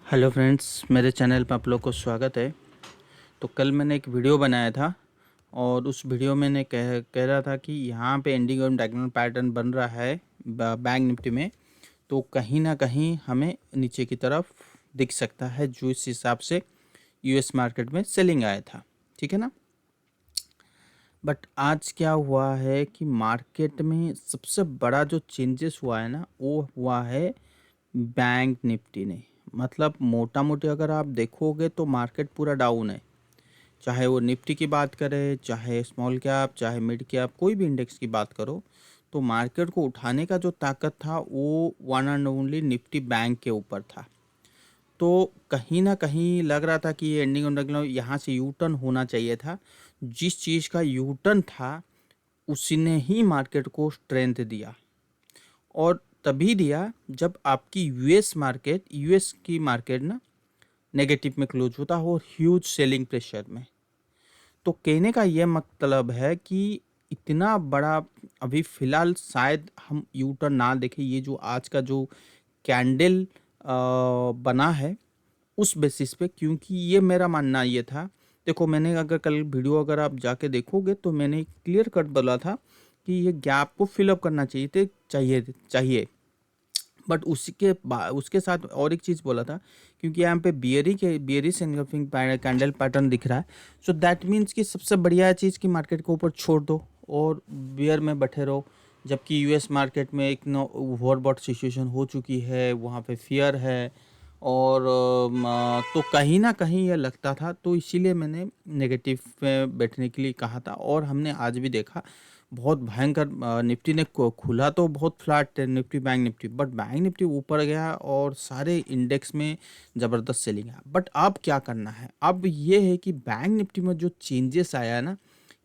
Hello friends, मेरे channel पर आप लोग को स्वागत है। तो कल मैंने एक वीडियो बनाया था और उस वीडियो में मैंने कह रहा था कि यहाँ पे एंडिंग और डायगोनल पैटर्न बन रहा है बैंक निफ्टी में। तो कहीं ना कहीं हमें नीचे की तरफ दिख सकता है, जो इस हिसाब से यूएस मार्केट में सेलिंग आया था। ठीक है ना। बट आज क्या हुआ है कि मार्केट में सबसे बड़ा जो चेंजेस हुआ है ना, वो हुआ है बैंक निफ्टी ने। मतलब मोटा मोटी अगर आप देखोगे तो मार्केट पूरा डाउन है। चाहे वो निफ्टी की बात करें, चाहे स्मॉल कैप, चाहे मिड कैप, कोई भी इंडेक्स की बात करो, तो मार्केट को उठाने का जो ताकत था वो one and only Nifty bank के ऊपर था। तो कहीं ना कहीं लग रहा था कि ये एंडिंग ऑन यहाँ से यू टर्न होना चाहिए था। जिस चीज़ का यू टर्न था उसने ही मार्केट को स्ट्रेंथ दिया, और तभी दिया जब आपकी यूएस की मार्केट ना नेगेटिव में क्लोज होता हो, ह्यूज सेलिंग प्रेशर में। तो कहने का ये मतलब है कि इतना बड़ा अभी फ़िलहाल शायद हम यू टर्न ना देखें। ये जो आज का जो कैंडल बना है उस बेसिस पे, क्योंकि ये मेरा मानना ये था। देखो, मैंने अगर कल वीडियो अगर आप जाके देखोगे तो मैंने क्लियर कट बोला था कि ये गैप को फिलअप करना चाहिए। बट उसके साथ और एक चीज़ बोला था, क्योंकि यहाँ पे बियरिश एनगल्फिंग कैंडल पैटर्न दिख रहा है। सो दैट मीन्स कि सबसे बढ़िया चीज़ कि मार्केट को ऊपर छोड़ दो और बियर में बैठे रहो। जबकि यूएस मार्केट में एक नो ओवरबॉट सिचुएशन हो चुकी है, वहाँ पे फियर है। और तो कहीं ना कहीं यह लगता था, तो इसीलिए मैंने नेगेटिव में बैठने के लिए कहा था। और हमने आज भी देखा बहुत भयंकर निफ्टी ने खुला तो बहुत flat Nifty bank Nifty, but bank Nifty ऊपर गया और सारे इंडेक्स में ज़बरदस्त सेलिंग है। बट अब क्या करना है, अब ये है कि बैंक निफ्टी में जो चेंजेस आया है ना,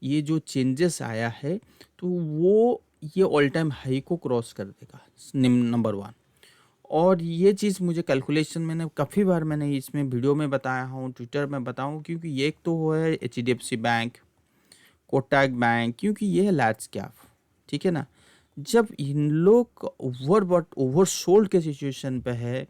ये जो चेंजेस आया है तो वो ये ऑल टाइम हाई को क्रॉस कर देगा, नंबर वन। और ये चीज़ मुझे कैलकुलेशन मैंने काफ़ी बार मैंने इसमें वीडियो में बताया हूँ, ट्विटर में बताऊँ, क्योंकि ये एक तो वो है एचडीएफसी बैंक, कोटक बैंक, क्योंकि ये है लार्ज कैप। ठीक है ना। जब इन लोग ओवरसोल्ड के सिचुएशन पे है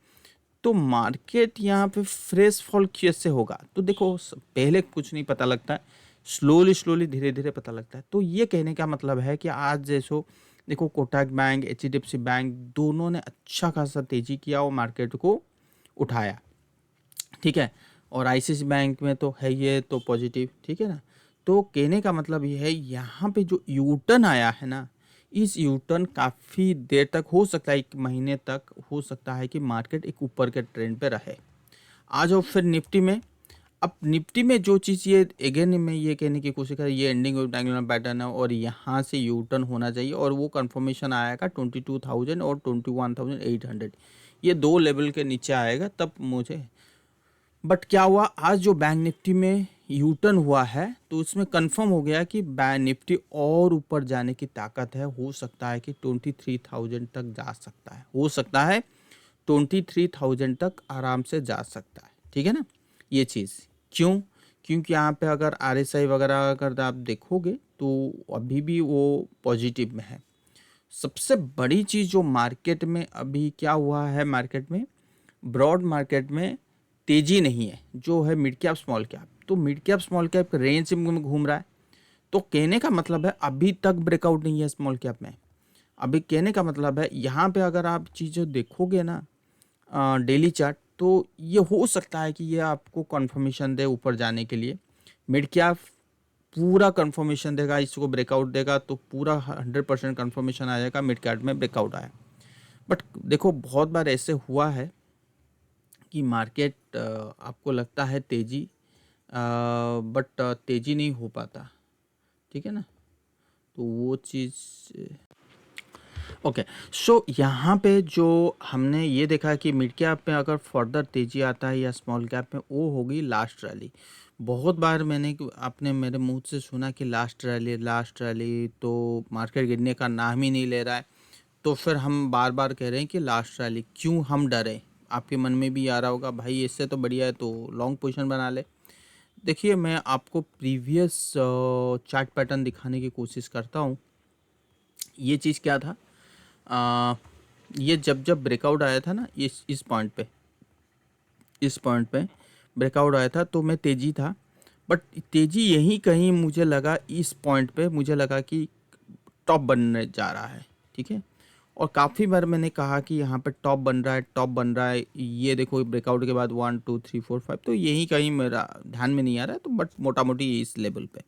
तो मार्केट यहाँ पे फ्रेश फॉल कैसे होगा। तो देखो, पहले कुछ नहीं पता लगता है, स्लोली स्लोली धीरे धीरे पता लगता है। तो ये कहने का मतलब है कि आज जैसो देखो, कोटक बैंक, एचडीएफसी बैंक दोनों ने अच्छा खासा तेजी किया और मार्केट को उठाया। ठीक है। और आईसीआईसी बैंक में तो है ये तो पॉजिटिव। ठीक है ना। तो कहने का मतलब ये है, यहाँ पे जो यू टर्न आया है ना, इस यू टर्न काफ़ी देर तक हो सकता है, 1 महीने तक हो सकता है कि मार्केट एक ऊपर के ट्रेंड पे रहे। आ जाओ फिर निफ्टी में। अब निफ्टी में जो चीज़ ये अगेन मैं ये कहने की कोशिश कर, ये एंडिंग और डायगोनल पैटर्न है और यहाँ से यू टर्न होना चाहिए, और वो कंफर्मेशन आएगा 22,000 और 21,800, ये दो लेवल के नीचे आएगा तब मुझे। बट क्या हुआ, आज जो बैंक निफ्टी में यू टर्न हुआ है तो उसमें कंफर्म हो गया कि बैंक निफ्टी और ऊपर जाने की ताकत है। हो सकता है कि 23,000 तक जा सकता है, हो सकता है 23,000 तक आराम से जा सकता है। ठीक है ना। ये चीज़ क्यों, क्योंकि यहाँ पे अगर आरएसआई वगैरह अगर आप देखोगे तो अभी भी वो पॉजिटिव में है। सबसे बड़ी चीज़ जो मार्केट में अभी क्या हुआ है, मार्केट में ब्रॉड मार्केट में तेजी नहीं है, जो है मिड कैप स्मॉल कैप। तो mid cap small cap range में घूम रहा है। तो कहने का मतलब है अभी तक ब्रेकआउट नहीं है स्मॉल कैप में। अभी कहने का मतलब है यहाँ पे अगर आप चीज़ें देखोगे ना, डेली चार्ट, तो ये हो सकता है कि ये आपको कंफर्मेशन दे ऊपर जाने के लिए। मिड कैप पूरा कंफर्मेशन देगा, इसको ब्रेकआउट देगा तो पूरा 100% कंफर्मेशन आ जाएगा मिड कैप में ब्रेकआउट आया। बट देखो, बहुत बार ऐसे हुआ है कि मार्केट आपको लगता है तेजी, बट तेजी नहीं हो पाता। ठीक है ना। तो वो चीज़ ओके। सो यहाँ पे जो हमने ये देखा कि मिड कैप में अगर फर्दर तेजी आता है या स्मॉल कैप में, वो होगी लास्ट रैली। बहुत बार मैंने आपने मेरे मुंह से सुना कि लास्ट रैली, तो मार्केट गिरने का नाम ही नहीं ले रहा है। तो फिर हम बार बार कह रहे हैं कि लास्ट रैली, क्यों हम डरें। आपके मन में भी आ रहा होगा, भाई इससे तो बढ़िया है तो लॉन्ग पोजीशन बना ले। देखिए, मैं आपको प्रीवियस चार्ट पैटर्न दिखाने की कोशिश करता हूँ। ये चीज़ क्या था, ये जब जब ब्रेकआउट आया था ना इस पॉइंट पे, इस पॉइंट पे ब्रेकआउट आया था तो मैं तेज़ी था, बट तेज़ी यहीं कहीं मुझे लगा, इस पॉइंट पे मुझे लगा कि टॉप बनने जा रहा है, ठीक है। और काफ़ी बार मैंने कहा कि यहाँ पे टॉप बन रहा है, टॉप बन रहा है। ये देखो ब्रेकआउट के बाद 1 2 3 4 5, तो यहीं कहीं मेरा ध्यान में नहीं आ रहा है, तो बट मोटा मोटी इस लेवल पे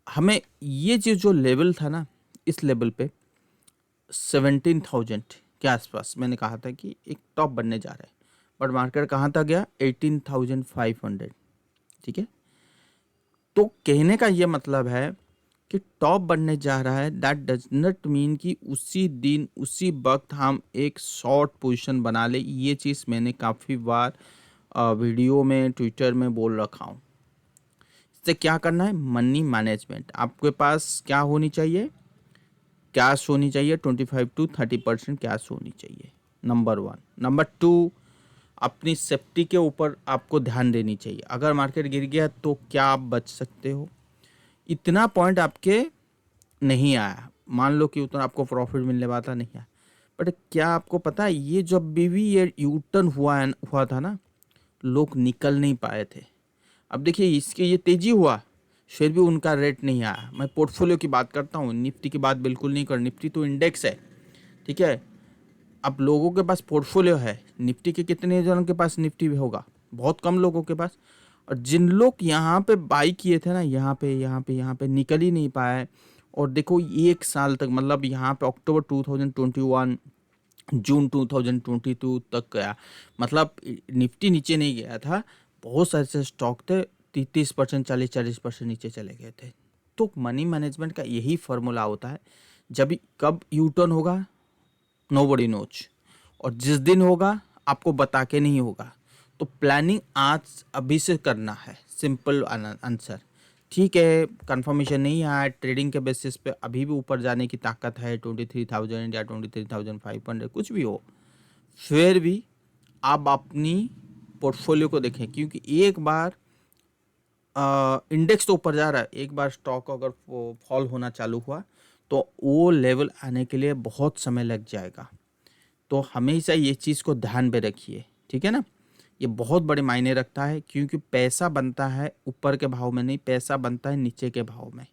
हमें ये चीज़ जो लेवल था ना, इस लेवल पे 17,000 के आसपास मैंने कहा था कि एक टॉप बनने जा रहा है, बट मार्केट कहाँ तक गया? 18,500, ठीक है। तो कहने का ये मतलब है कि टॉप बनने जा रहा है, दैट डज नॉट मीन कि उसी दिन उसी वक्त हम एक शॉर्ट पोजीशन बना ले। ये चीज़ मैंने काफ़ी बार वीडियो में, ट्विटर में बोल रखा हूँ। इससे क्या करना है? Money management. आपके पास क्या होनी चाहिए? कैश होनी चाहिए, 25 to 30% कैश होनी चाहिए, नंबर 1। नंबर 2, अपनी सेफ्टी के ऊपर आपको ध्यान देनी चाहिए। अगर मार्केट गिर गया तो क्या आप बच सकते हो? इतना पॉइंट आपके नहीं आया, मान लो कि उतना आपको प्रॉफिट मिलने वाला था, नहीं आया, बट क्या आपको पता है ये जब भी ये यू टर्न हुआ था ना, लोग निकल नहीं पाए थे। अब देखिए इसके ये तेजी हुआ, फिर भी उनका रेट नहीं आया। मैं पोर्टफोलियो की बात करता हूँ, निफ्टी की बात बिल्कुल नहीं कर। निफ्टी तो इंडेक्स है, ठीक है। अब लोगों के पास पोर्टफोलियो है, निफ्टी के कितने जनों के पास निफ्टी भी होगा? बहुत कम लोगों के पास। और जिन लोग यहाँ पे बाई किए थे ना, यहाँ पे निकल ही नहीं पाए। और देखो 1 साल तक, मतलब यहाँ पे अक्टूबर 2021 जून 2022 तक गया, मतलब निफ्टी नीचे नहीं गया था। बहुत सारे ऐसे स्टॉक थे 30%, 40% नीचे चले गए थे। तो मनी मैनेजमेंट का यही फॉर्मूला होता है, जब कब यू टर्न होगा नोबडी नोच, और जिस दिन होगा आपको बता के नहीं होगा। तो प्लानिंग आज अभी से करना है, सिंपल आंसर। ठीक है, कंफर्मेशन नहीं आया, ट्रेडिंग के बेसिस पे अभी भी ऊपर जाने की ताकत है, 23,000 या 23,500 कुछ भी हो, फिर भी आप अपनी पोर्टफोलियो को देखें, क्योंकि एक बार इंडेक्स तो ऊपर जा रहा है, एक बार स्टॉक अगर फॉल होना चालू हुआ तो वो लेवल आने के लिए बहुत समय लग जाएगा। तो हमेशा ये चीज़ को ध्यान में रखिए, ठीक है ना। ये बहुत बड़े मायने रखता है, क्योंकि पैसा बनता है ऊपर के भाव में नहीं, पैसा बनता है नीचे के भाव में।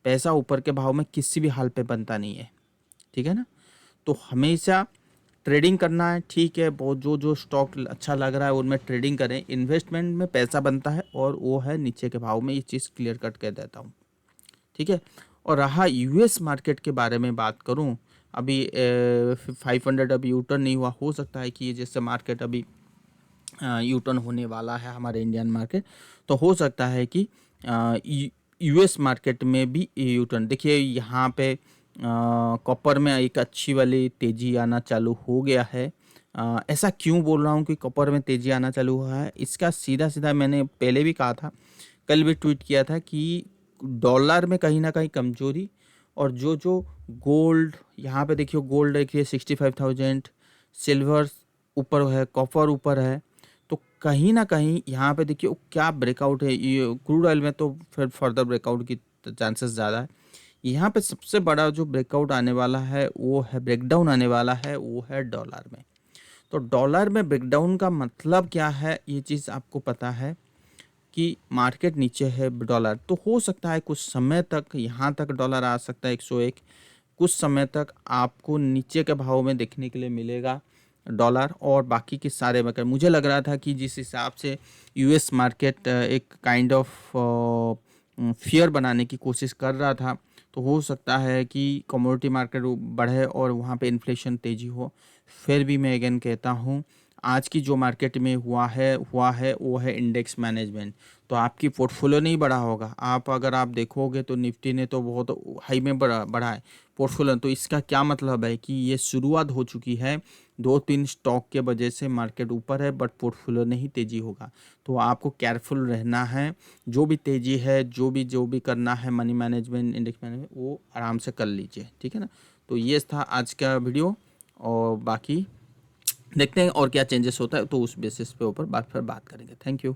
पैसा ऊपर के भाव में किसी भी हाल पे बनता नहीं है, ठीक है ना। तो हमेशा ट्रेडिंग करना है, ठीक है। बहुत जो जो स्टॉक अच्छा लग रहा है उनमें ट्रेडिंग करें। इन्वेस्टमेंट में पैसा बनता है और वो है नीचे के भाव में, ये चीज़ क्लियर कट कर देता हूँ, ठीक है। और रहा यूएस मार्केट के बारे में बात करूँ, अभी 500 अभी यूटर्न नहीं हुआ, हो सकता है कि ये जैसे मार्केट अभी यूटर्न होने वाला है हमारे इंडियन मार्केट, तो हो सकता है कि यूएस मार्केट में भी यूटर्न। देखिए यहाँ पे कॉपर में एक अच्छी वाली तेज़ी आना चालू हो गया है। ऐसा क्यों बोल रहा हूँ कि कॉपर में तेज़ी आना चालू हुआ है? इसका सीधा सीधा मैंने पहले भी कहा था, कल भी ट्वीट किया था कि डॉलर में कहीं ना कहीं कमजोरी, और जो जो गोल्ड, यहाँ पे देखिए गोल्ड देखिए 65,000, सिल्वर ऊपर है, कॉपर ऊपर है, तो कहीं ना कहीं यहाँ पे देखिए क्या ब्रेकआउट है। ये क्रूड ऑयल में तो फिर फर्दर ब्रेकआउट की चांसेस ज़्यादा है। यहाँ पे सबसे बड़ा जो ब्रेकआउट आने वाला है वो है, ब्रेकडाउन आने वाला है वो है डॉलर में। तो डॉलर में ब्रेकडाउन का मतलब क्या है, ये चीज़ आपको पता है कि मार्केट नीचे है डॉलर, तो हो सकता है कुछ समय तक यहाँ तक डॉलर आ सकता है 101, कुछ समय तक आपको नीचे के भाव में देखने के लिए मिलेगा डॉलर। और बाकी के सारे मार्केट, मुझे लग रहा था कि जिस हिसाब से यूएस मार्केट एक काइंड ऑफ फियर बनाने की कोशिश कर रहा था, तो हो सकता है कि कमोडिटी मार्केट बढ़े और वहाँ पे इन्फ्लेशन तेज़ी हो। फिर भी मैं अगेन कहता हूँ, आज की जो मार्केट में हुआ है वो है इंडेक्स मैनेजमेंट। तो आपकी पोर्टफोलियो नहीं बढ़ा होगा। आप अगर आप देखोगे तो निफ्टी ने तो बहुत हाई में बढ़ा है पोर्टफोलियो। तो इसका क्या मतलब है कि ये शुरुआत हो चुकी है, 2-3 स्टॉक के वजह से मार्केट ऊपर है, बट पोर्टफोलियो नहीं तेज़ी होगा। तो आपको केयरफुल रहना है, जो भी तेज़ी है, जो भी करना है मनी मैनेजमेंट, इंडेक्स मैनेजमेंट, वो आराम से कर लीजिए, ठीक है ना। तो ये था आज का वीडियो, और बाकी देखते हैं और क्या चेंजेस होता है, तो उस बेसिस पे ऊपर फिर बात करेंगे। Thank you.